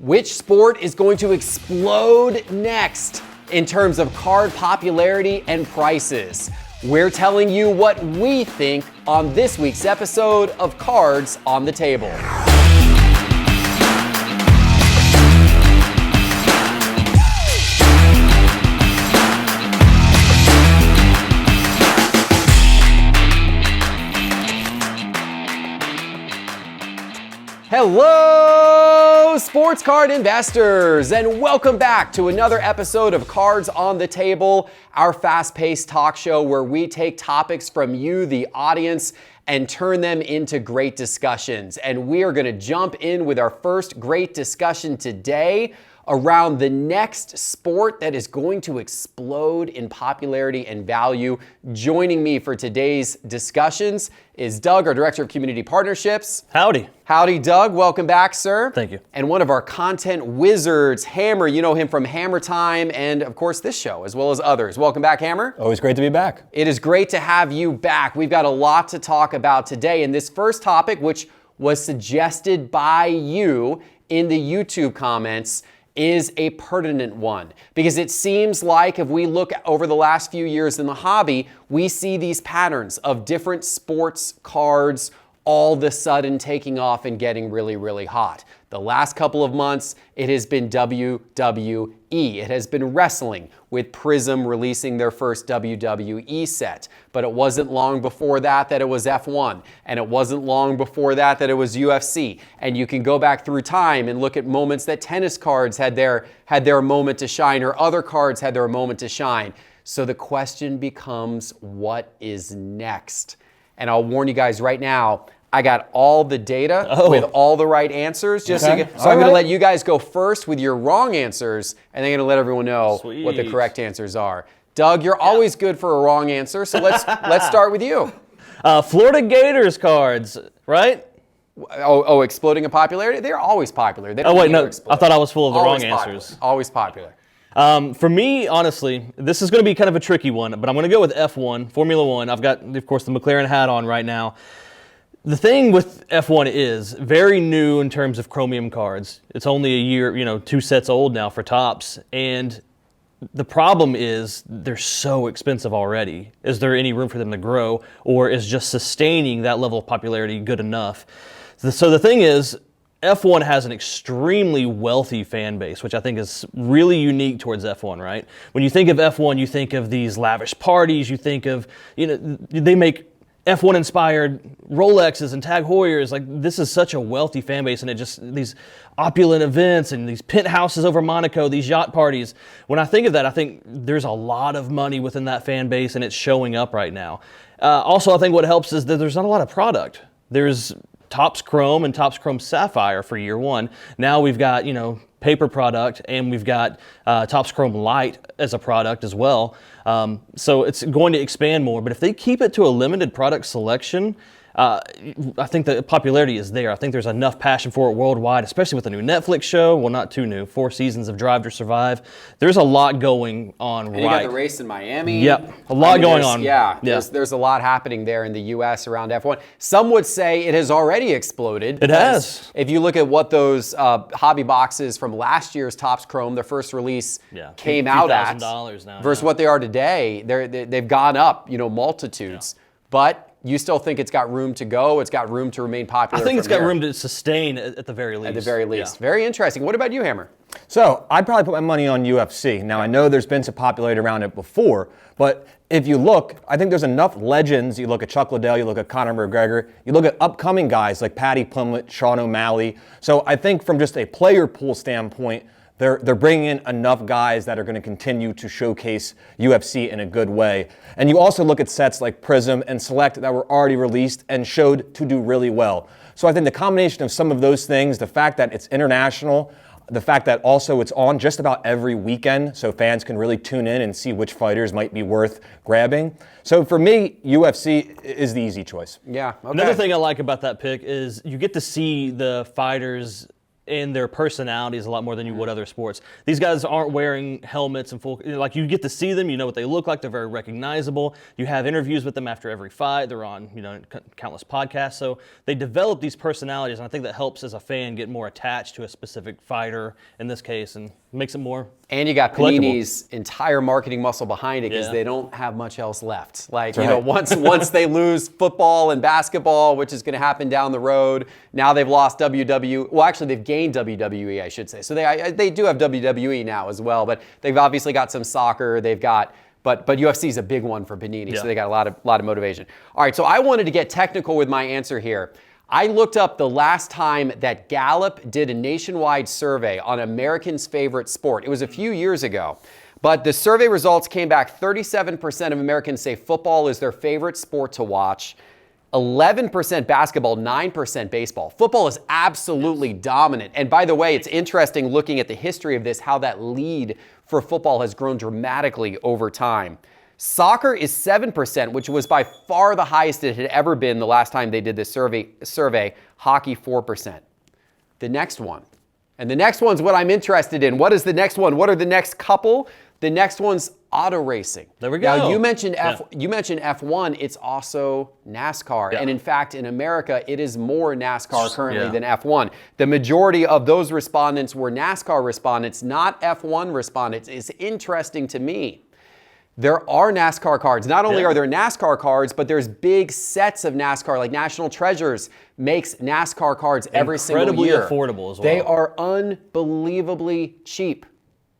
Which sport is going to explode next in terms of card popularity and prices? We're telling you what we think on this week's episode of Cards on the Table. Hello, sports card investors, and welcome back to another episode of Cards on the Table, our fast-paced talk show where we take topics from you, the audience, and turn them into great discussions. And we are going to jump in with our first great discussion today around the next sport that is going to explode in popularity and value. Joining me for today's discussions is Doug, our Director of Community Partnerships. Howdy. Howdy, Doug. Welcome back, sir. Thank you. And one of our content wizards, Hammer. You know him from Hammer Time and, of course, this show, as well as others. Welcome back, Hammer. Always great to be back. It is great to have you back. We've got a lot to talk about today. And this first topic, which was suggested by you in the YouTube comments, is a pertinent one, because it seems like if we look over the last few years in the hobby, we see these patterns of different sports cards all of a sudden taking off and getting really, really hot. The last couple of months, it has been WWE. It has been wrestling, with Prism releasing their first WWE set. But it wasn't long before that it was F1. And it wasn't long before that it was UFC. And you can go back through time and look at moments that tennis cards had their moment to shine, or other cards had their moment to shine. So the question becomes, what is next? And I'll warn you guys right now, I got all the data with all the right answers. So I'm going to let you guys go first with your wrong answers, and then I'm going to let everyone know what the correct answers are. Doug, you're always good for a wrong answer, so let's start with you. Florida Gators cards, right? Oh, exploding in popularity? They're always popular. They don't explode. I thought I was full of the Always wrong popular. answers. Always popular. For me, honestly, this is going to be kind of a tricky one, but I'm going to go with F1, Formula One. I've got, of course, the McLaren hat on right now. The thing with F1 is very new in terms of chromium cards. It's only a year, 2 sets old now for Topps. And the problem is they're so expensive already. Is there any room for them to grow, or is just sustaining that level of popularity good enough? So the thing is, F1 has an extremely wealthy fan base, which I think is really unique towards F1, right? When you think of F1, you think of these lavish parties, you think of, they make F1 inspired Rolexes and Tag Heuers. Like, this is such a wealthy fan base, and these opulent events and these penthouses over Monaco, these yacht parties. When I think of that, I think there's a lot of money within that fan base, and it's showing up right now. Also, I think what helps is that there's not a lot of product. There's Topps Chrome and Topps Chrome Sapphire for year one. Now we've got, paper product, and we've got Topps Chrome Light as a product as well. So it's going to expand more. But if they keep it to a limited product selection, I think the popularity is there. I think there's enough passion for it worldwide, especially with the new Netflix show. Well, not too new. 4 seasons of Drive to Survive. There's a lot going on. And you got the race in Miami. Yep, a lot going on. There's a lot happening there in the U.S. around F1. Some would say it has already exploded. It has. If you look at what those hobby boxes from last year's Topps Chrome, their first release, came out at, $2,000 versus what they are today, they've gone up, multitudes. But you still think it's got room to go? It's got room to remain popular? I think it's got room to sustain at the very least. At the very least. Yeah. Very interesting. What about you, Hammer? So I'd probably put my money on UFC. Now, I know there's been some popularity around it before, but if you look, I think there's enough legends. You look at Chuck Liddell, you look at Conor McGregor, you look at upcoming guys like Paddy Pimblett, Sean O'Malley. So I think from just a player pool standpoint, they're bringing in enough guys that are going to continue to showcase UFC in a good way. And you also look at sets like Prism and Select that were already released and showed to do really well. So I think the combination of some of those things, the fact that it's international, the fact that also it's on just about every weekend, so fans can really tune in and see which fighters might be worth grabbing. So for me, UFC is the easy choice. Yeah. Okay. Another thing I like about that pick is you get to see the fighters in their personalities a lot more than you would other sports. These guys aren't wearing helmets and full, like you get to see them, you know what they look like, they're very recognizable. You have interviews with them after every fight, they're on, countless podcasts. So they develop these personalities, and I think that helps as a fan get more attached to a specific fighter in this case, and makes it more And you got collectible. Panini's entire marketing muscle behind it because Yeah. they don't have much else left. Like, right. once they lose football and basketball, which is going to happen down the road, now they've lost WWE. Well, actually, they've gained WWE, I should say. So they do have WWE now as well, but they've obviously got some soccer. They've got, but UFC is a big one for Panini, Yeah. so they got a lot of motivation. All right, so I wanted to get technical with my answer here. I looked up the last time that Gallup did a nationwide survey on Americans' favorite sport. It was a few years ago, but the survey results came back 37% of Americans say football is their favorite sport to watch, 11% basketball, 9% baseball. Football is absolutely dominant. And by the way, it's interesting looking at the history of this, how that lead for football has grown dramatically over time. Soccer is 7%, which was by far the highest it had ever been the last time they did this survey. Hockey, 4%. The next one. And the next one's what I'm interested in. What is the next one? What are the next couple? The next one's auto racing. There we go. Now, you mentioned F1. It's also NASCAR. Yeah. And in fact, in America, it is more NASCAR currently Yeah. than F1. The majority of those respondents were NASCAR respondents, not F1 respondents. It's interesting to me. There are NASCAR cards. Not only Yeah. are there NASCAR cards, but there's big sets of NASCAR, like National Treasures makes NASCAR cards every single Incredibly year. affordable as well. They are unbelievably cheap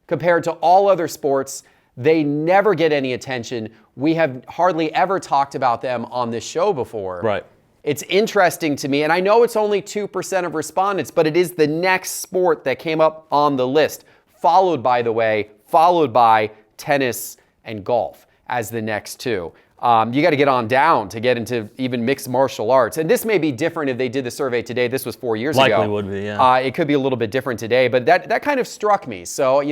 compared to all other sports. They never get any attention. We have hardly ever talked about them on this show before. Right. It's interesting to me, and I know it's only 2% of respondents, but it is the next sport that came up on the list, followed by tennis and golf as the next two. You got to get on down to get into even mixed martial arts. And this may be different if they did the survey today. This was 4 years ago. Likely would be, yeah. It could be a little bit different today, but that kind of struck me. So,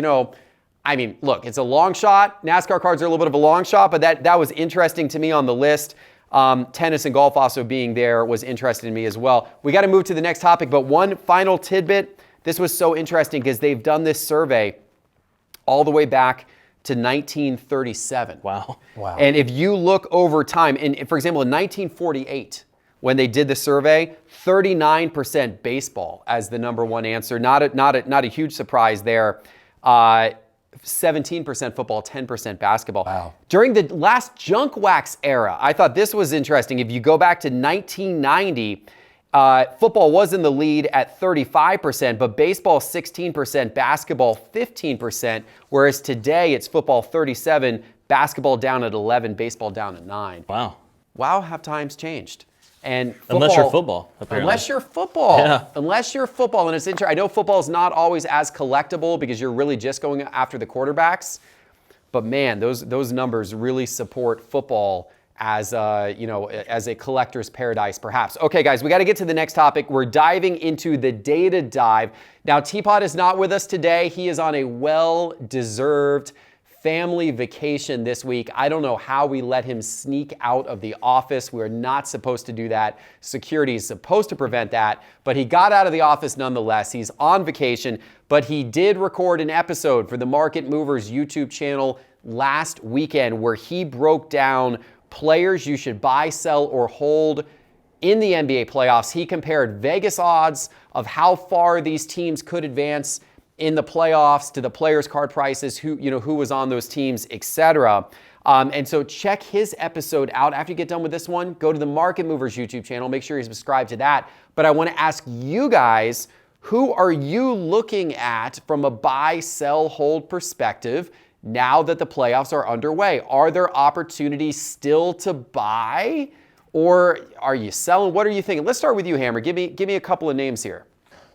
I mean, look, it's a long shot. NASCAR cards are a little bit of a long shot, but that was interesting to me on the list. Tennis and golf also being there was interesting to me as well. We got to move to the next topic, but one final tidbit. This was so interesting because they've done this survey all the way back to 1937. Wow. And if you look over time, and for example, in 1948, when they did the survey, 39% baseball as the number one answer. Not a huge surprise there. 17% football, 10% basketball. Wow. During the last junk wax era, I thought this was interesting. If you go back to 1990, football was in the lead at 35%, but baseball 16%, basketball 15%, whereas today it's football 37%, basketball down at 11%, baseball down at 9%. Wow. Wow, have times changed. And Unless you're football, apparently. Unless you're football. Yeah. Unless you're football. And it's interesting. I know football is not always as collectible because you're really just going after the quarterbacks. But man, those numbers really support football as as a collector's paradise, perhaps. Okay, guys, we got to get to the next topic. We're diving into the data dive. Now, Teapot is not with us today. He is on a well-deserved family vacation this week. I don't know how we let him sneak out of the office. We're not supposed to do that. Security is supposed to prevent that, but he got out of the office nonetheless. He's on vacation, but he did record an episode for the Market Movers YouTube channel last weekend where he broke down players you should buy, sell, or hold in the NBA playoffs. He compared Vegas odds of how far these teams could advance in the playoffs to the players' card prices, who was on those teams, etc. And so check his episode out. After you get done with this one, go to the Market Movers YouTube channel. Make sure you subscribe to that. But I want to ask you guys, who are you looking at from a buy, sell, hold perspective now that the playoffs are underway? Are there opportunities still to buy, or are you selling? What are you thinking? Let's start with you, Hammer. Give me a couple of names here.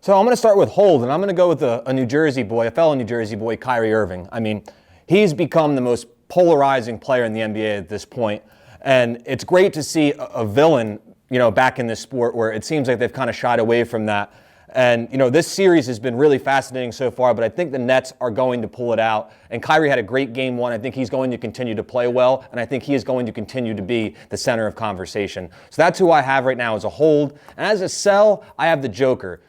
So I'm going to start with hold, and I'm going to go with a New Jersey boy, a fellow New Jersey boy, Kyrie Irving. I mean, he's become the most polarizing player in the NBA at this point, and it's great to see a villain, back in this sport where it seems like they've kind of shied away from that. And, this series has been really fascinating so far, but I think the Nets are going to pull it out. And Kyrie had a great game one. I think he's going to continue to play well, and I think he is going to continue to be the center of conversation. So that's who I have right now as a hold. And as a sell, I have the Jokic.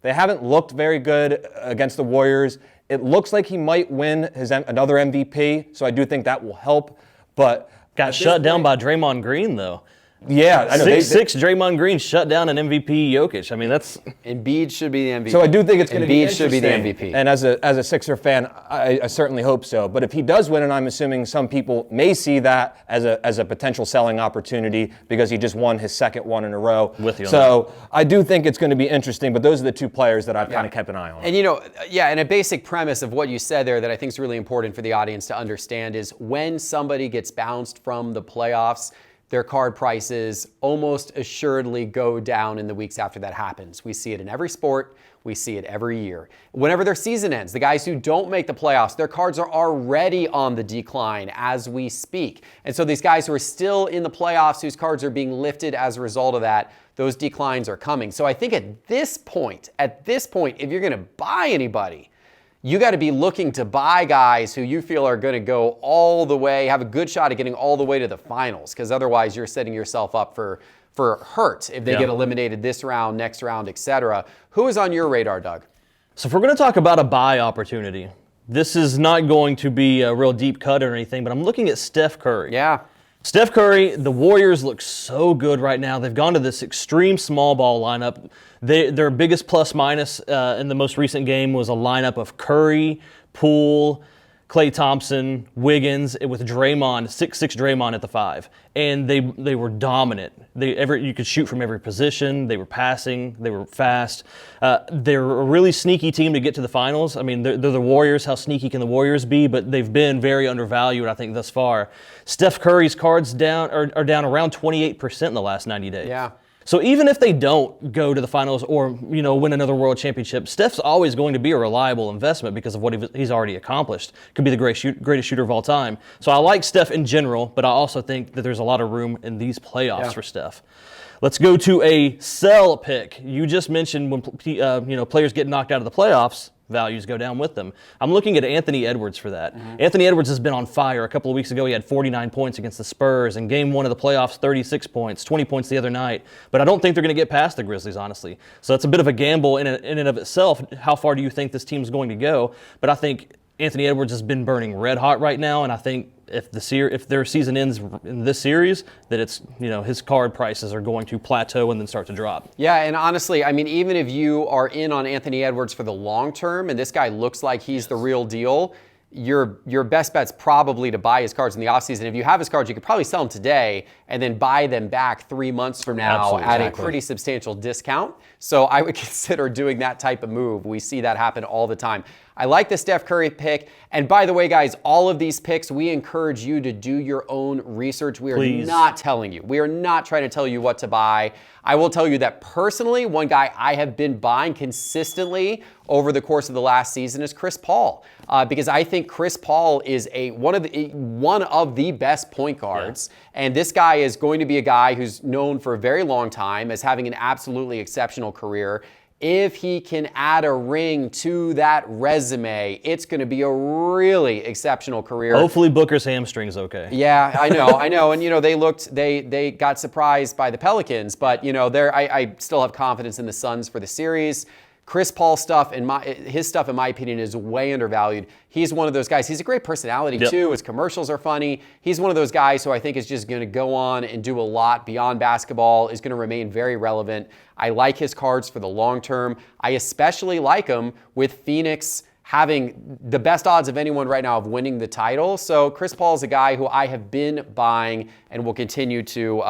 They haven't looked very good against the Warriors. It looks like he might win another MVP, so I do think that will help. But got shut down by Draymond Green, though. Yeah, I know. 6'6" Draymond Green shut down an MVP Jokic. I mean, that's... Embiid should be the MVP. So I do think it's going to be Embiid should be the interesting. MVP. And as a Sixer fan, I certainly hope so. But if he does win, and I'm assuming some people may see that as a potential selling opportunity because he just won his second one in a row. With you on so I do think it's going to be interesting. But those are the two players that I've kind of kept an eye on. And and a basic premise of what you said there that I think is really important for the audience to understand is when somebody gets bounced from the playoffs, their card prices almost assuredly go down in the weeks after that happens. We see it in every sport. We see it every year. Whenever their season ends, the guys who don't make the playoffs, their cards are already on the decline as we speak. And so these guys who are still in the playoffs, whose cards are being lifted as a result of that, those declines are coming. So I think at this point, if you're going to buy anybody, you got to be looking to buy guys who you feel are going to go all the way, have a good shot at getting all the way to the finals, because otherwise you're setting yourself up for hurt if they get eliminated this round, next round, etc. Who is on your radar, Doug? So if we're going to talk about a buy opportunity, this is not going to be a real deep cut or anything, but I'm looking at Steph Curry. Yeah. Steph Curry, the Warriors look so good right now. They've gone to this extreme small ball lineup. Their biggest plus minus in the most recent game was a lineup of Curry, Poole, Klay Thompson, Wiggins, with Draymond, 6'6" Draymond at the 5. And they were dominant. You could shoot from every position. They were passing. They were fast. They're a really sneaky team to get to the finals. I mean, they're the Warriors. How sneaky can the Warriors be? But they've been very undervalued, I think, thus far. Steph Curry's cards are down around 28% in the last 90 days. Yeah. So even if they don't go to the finals or win another world championship, Steph's always going to be a reliable investment because of what he's already accomplished. Could be the greatest shooter of all time. So I like Steph in general, but I also think that there's a lot of room in these playoffs for Steph. Let's go to a sell pick. You just mentioned when players get knocked out of the playoffs, values go down with them. I'm looking at Anthony Edwards for that. Anthony Edwards has been on fire. A couple of weeks ago, he had 49 points against the Spurs. In game 1 of the playoffs, 36 points, 20 points the other night. But I don't think they're going to get past the Grizzlies, honestly. So it's a bit of a gamble in and of itself. How far do you think this team's going to go? But I think Anthony Edwards has been burning red hot right now, and I think if their season ends in this series, that it's his card prices are going to plateau and then start to drop. Yeah, and honestly, I mean, even if you are in on Anthony Edwards for the long term, and this guy looks like he's the real deal, your best bet's probably to buy his cards in the offseason. If you have his cards, you could probably sell them today and then buy them back 3 months from now at a pretty substantial discount. So I would consider doing that type of move. We see that happen all the time. I like the Steph Curry pick. And by the way, guys, all of these picks, we encourage you to do your own research. We are not telling you. We are not trying to tell you what to buy. I will tell you that personally, one guy I have been buying consistently over the course of the last season is Chris Paul, because I think Chris Paul is one of the best point guards, and this guy is going to be a guy who's known for a very long time as having an absolutely exceptional career. If he can add a ring to that resume, it's going to be a really exceptional career. Hopefully Booker's hamstring's okay. Yeah, I know. And, they got surprised by the Pelicans, but, I still have confidence in the Suns for the series. Chris Paul's stuff, his stuff, in my opinion, is way undervalued. He's one of those guys. He's a great personality, too. His commercials are funny. He's one of those guys who I think is just going to go on and do a lot beyond basketball, is going to remain very relevant. I like his cards for the long term. I especially like him with Phoenix having the best odds of anyone right now of winning the title. So Chris Paul is a guy who I have been buying and will continue to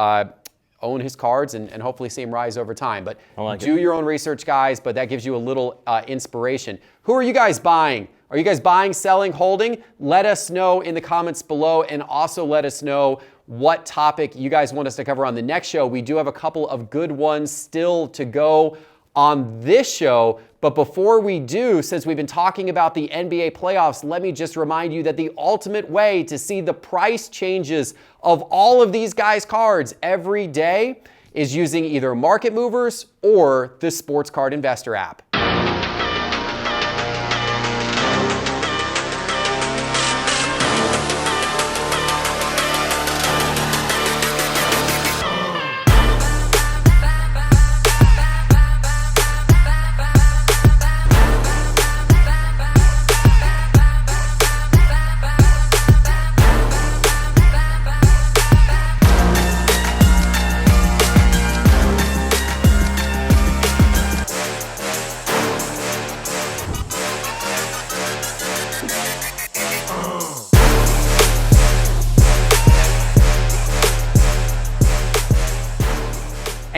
own his cards and hopefully see him rise over time. But do your own research, guys, but that gives you a little inspiration. Who are you guys buying? Are you guys buying, selling, holding? Let us know in the comments below, and also let us know what topic you guys want us to cover on the next show. We do have a couple of good ones still to go on this show. But before we do, since we've been talking about the NBA playoffs, let me just remind you that the ultimate way to see the price changes of all of these guys' cards every day is using either Market Movers or the Sports Card Investor app.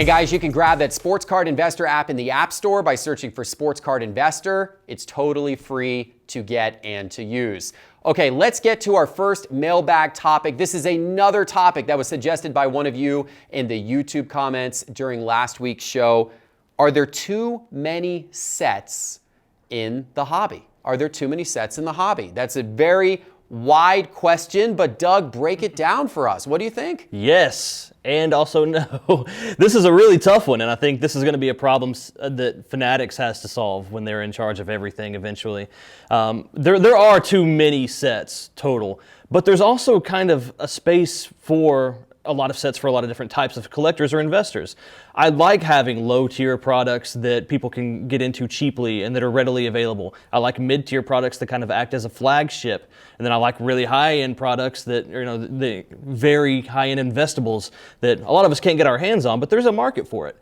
And guys, you can grab that Sports Card Investor app in the App Store by searching for Sports Card Investor. It's totally free to get and to use. Okay, let's get to our first mailbag topic. This is another topic that was suggested by one of you in the YouTube comments during last week's show. Are there too many sets in the hobby? Are there too many sets in the hobby? That's a very wide question, but Doug, break it down for us. What do you think? Yes, and also no. This is a really tough one, and I think this is going to be a problem that Fanatics has to solve when they're in charge of everything eventually. There are too many sets total, but there's also kind of a space for a lot of sets for a lot of different types of collectors or investors. I like having low-tier products that people can get into cheaply and that are readily available. I like mid-tier products that kind of act as a flagship. And then I like really high-end products that, the very high-end investables that a lot of us can't get our hands on, but there's a market for it.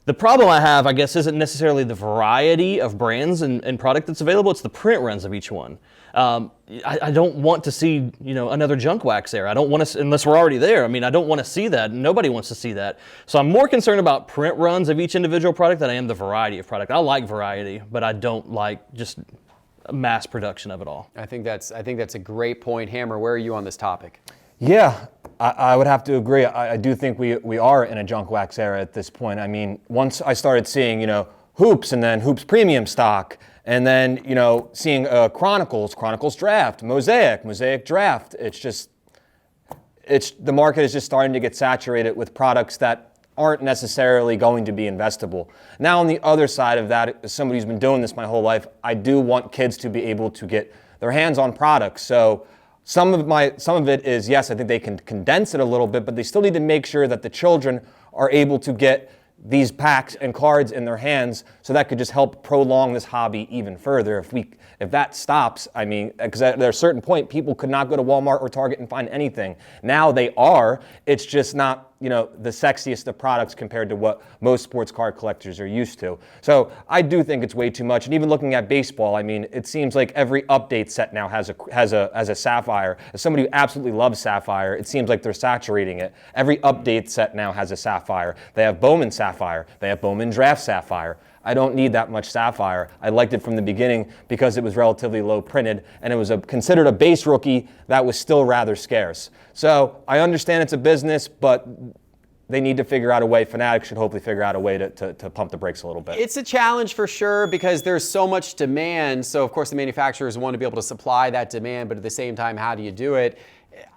The problem I have, I guess, isn't necessarily the variety of brands and product that's available, it's the print runs of each one. I don't want to see, another junk wax there. I don't want to, unless we're already there. I don't want to see that. Nobody wants to see that. So I'm more concerned about print runs of each individual product than I am the variety of product. I like variety, but I don't like just mass production of it all. I think that's a great point. Hammer, where are you on this topic? Yeah, I would have to agree. I do think we are in a junk wax era at this point. Once I started seeing, Hoops and then Hoops Premium stock, and then, seeing Chronicles Draft, Mosaic Draft, the market is just starting to get saturated with products that aren't necessarily going to be investable. Now, on the other side of that, as somebody who's been doing this my whole life, I do want kids to be able to get their hands on products. So some of it is, yes, I think they can condense it a little bit, but they still need to make sure that the children are able to get these packs and cards in their hands, so that could just help prolong this hobby even further. If that stops, because at a certain point, people could not go to Walmart or Target and find anything. Now they are. It's just not, the sexiest of products compared to what most sports card collectors are used to. So I do think it's way too much. And even looking at baseball, it seems like every update set now has a Sapphire. As somebody who absolutely loves Sapphire, it seems like they're saturating it. Every update set now has a Sapphire. They have Bowman Sapphire. They have Bowman Draft Sapphire. I don't need that much Sapphire. I liked it from the beginning because it was relatively low printed, and it was considered a base rookie that was still rather scarce. So I understand it's a business, but they need to figure out a way. Fanatics should hopefully figure out a way to pump the brakes a little bit. It's a challenge for sure because there's so much demand. So of course the manufacturers want to be able to supply that demand, but at the same time, how do you do it?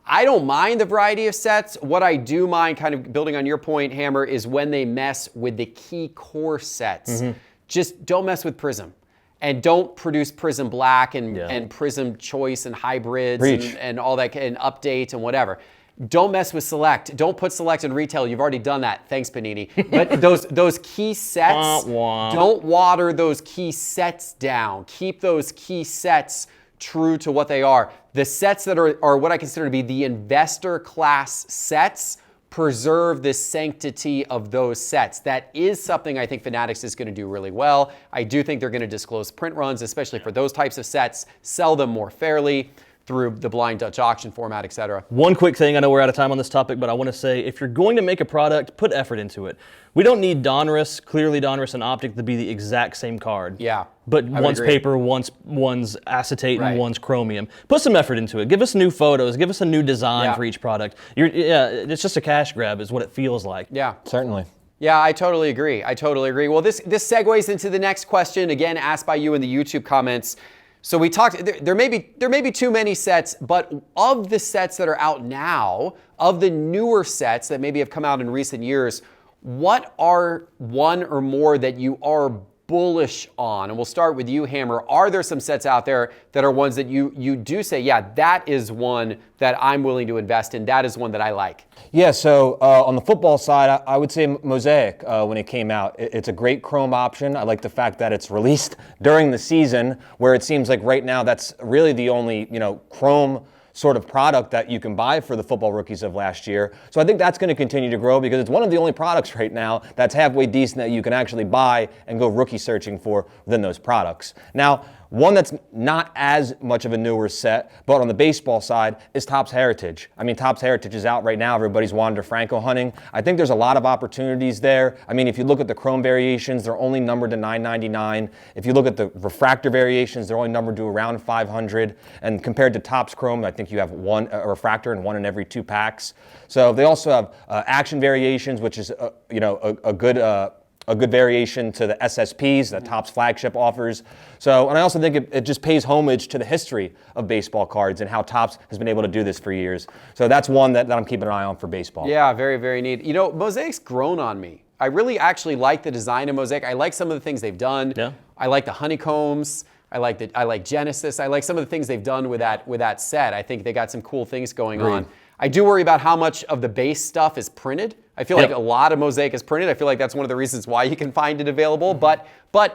I don't mind the variety of sets. What I do mind, kind of building on your point, Hammer, is when they mess with the key core sets. Mm-hmm. Just don't mess with Prism. And don't produce Prism Black and Prism Choice and hybrids and all that, and updates and whatever. Don't mess with Select. Don't put Select in retail. You've already done that. Thanks, Panini. But those key sets, don't water those key sets down. Keep those key sets true to what they are. The sets that are what I consider to be the investor class sets, preserve the sanctity of those sets. That is something I think Fanatics is going to do really well. I do think they're going to disclose print runs, especially for those types of sets, sell them more fairly through the blind Dutch auction format, etc. One quick thing, I know we're out of time on this topic, but I want to say, if you're going to make a product, put effort into it. We don't need clearly Donruss and Optic to be the exact same card. Yeah. But one's paper, one's acetate, and one's chromium. Put some effort into it. Give us new photos. Give us a new design for each product. It's just a cash grab is what it feels like. Yeah. Certainly. Yeah, I totally agree. Well, this segues into the next question, again, asked by you in the YouTube comments. So we talked, there may be too many sets, but of the sets that are out now, of the newer sets that maybe have come out in recent years, what are one or more that you are bullish on? And we'll start with you, Hammer. Are there some sets out there that are ones that you do say, yeah, that is one that I'm willing to invest in. That is one that I like. Yeah, so on the football side, I would say Mosaic when it came out. It's a great Chrome option. I like the fact that it's released during the season, where it seems like right now that's really the only Chrome sort of product that you can buy for the football rookies of last year. So I think that's going to continue to grow because it's one of the only products right now that's halfway decent that you can actually buy and go rookie searching for within those products. Now, One that's not as much of a newer set, but on the baseball side, is Topps Heritage. I mean, Topps Heritage is out right now. Everybody's Wander Franco hunting. I think there's a lot of opportunities there. I mean, if you look at the chrome variations, they're only numbered to $9.99. If you look at the refractor variations, they're only numbered to around 500. And compared to Topps Chrome, I think you have one a refractor in 1 in every 2 packs. So they also have action variations, which is a good variation to the SSPs that Topps flagship offers. So, and I also think it just pays homage to the history of baseball cards and how Topps has been able to do this for years. So that's one that I'm keeping an eye on for baseball. Yeah, very, very neat. You know, Mosaic's grown on me. I really actually like the design of Mosaic. I like some of the things they've done. Yeah. I like the honeycombs. I like Genesis. I like some of the things they've done with that set. I think they got some cool things going on. I do worry about how much of the base stuff is printed. I feel like a lot of Mosaic is printed. I feel like that's one of the reasons why you can find it available, but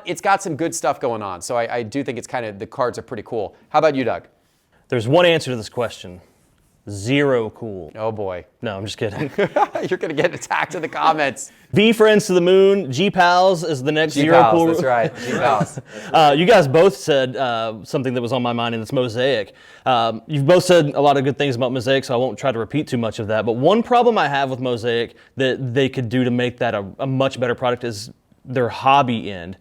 it's got some good stuff going on. So I do think it's kind of, the cards are pretty cool. How about you, Doug? There's one answer to this question. 0 cool. Oh boy. No, I'm just kidding. You're going to get attacked in the comments. V Friends to the Moon, G Pals is the next 0 cool. That's right, G Pals. You guys both said something that was on my mind, and it's Mosaic. You've both said a lot of good things about Mosaic, so I won't try to repeat too much of that. But one problem I have with Mosaic that they could do to make that a much better product is their hobby end.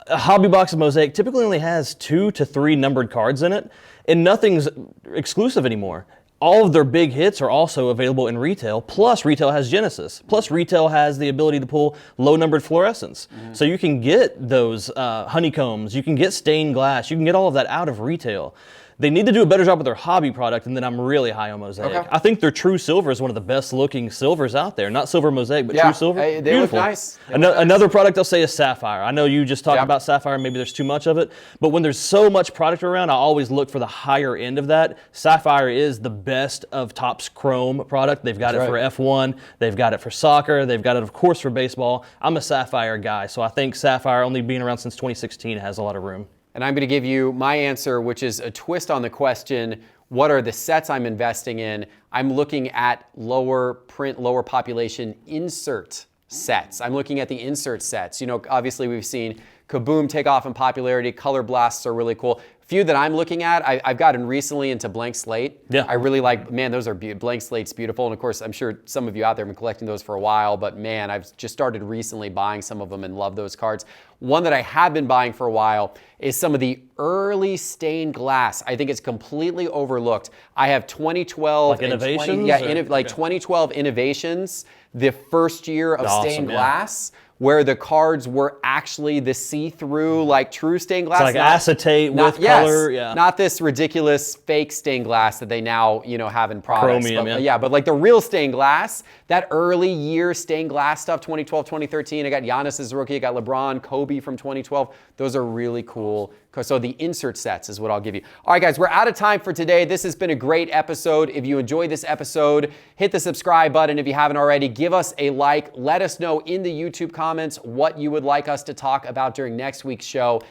A hobby box of Mosaic typically only has 2 to 3 numbered cards in it, and nothing's exclusive anymore. All of their big hits are also available in retail, plus retail has Genesis, plus retail has the ability to pull low-numbered fluorescents. So you can get those honeycombs, you can get stained glass, you can get all of that out of retail. They need to do a better job with their hobby product, and then I'm really high on Mosaic. Okay. I think their True Silver is one of the best-looking silvers out there. Not Silver Mosaic, but True Silver. They Beautiful. look nice. Another product I'll say is Sapphire. I know you just talked about Sapphire, maybe there's too much of it, but when there's so much product around, I always look for the higher end of that. Sapphire is the best of Topps Chrome product. They've got it for F1, they've got it for soccer, they've got it, of course, for baseball. I'm a Sapphire guy, so I think Sapphire, only being around since 2016, has a lot of room. And I'm going to give you my answer, which is a twist on the question, what are the sets I'm investing in? I'm looking at lower print, lower population insert sets. I'm looking at the insert sets. You know, obviously we've seen Kaboom take off in popularity. Color blasts are really cool. Few that I'm looking at, I've gotten recently into Blank Slate. Yeah. I really like, man, those are Blank Slate's beautiful. And of course, I'm sure some of you out there have been collecting those for a while, but man, I've just started recently buying some of them and love those cards. One that I have been buying for a while is some of the early stained glass. I think it's completely overlooked. I have 2012 like innovations? 2012 innovations, the first year of stained glass, where the cards were actually the see-through, like true stained glass. It's like acetate with color. Yeah. Not this ridiculous fake stained glass that they now, have in products. Chromium, but like the real stained glass, that early year stained glass stuff, 2012, 2013. I got Giannis as a rookie. I got LeBron, Kobe from 2012. Those are really cool. So the insert sets is what I'll give you. All right, guys, we're out of time for today. This has been a great episode. If you enjoyed this episode, hit the subscribe button if you haven't already. Give us a like. Let us know in the YouTube comments what you would like us to talk about during next week's show.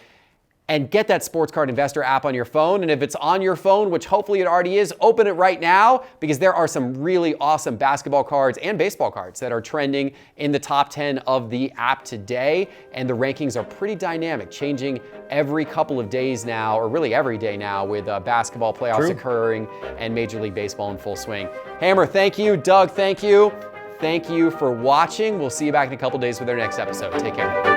And get that Sports Card Investor app on your phone. And if it's on your phone, which hopefully it already is, open it right now, because there are some really awesome basketball cards and baseball cards that are trending in the top 10 of the app today. And the rankings are pretty dynamic, changing every couple of days now, or really every day now, with basketball playoffs occurring and Major League Baseball in full swing. Hammer, thank you. Doug, thank you. Thank you for watching. We'll see you back in a couple days with our next episode. Take care.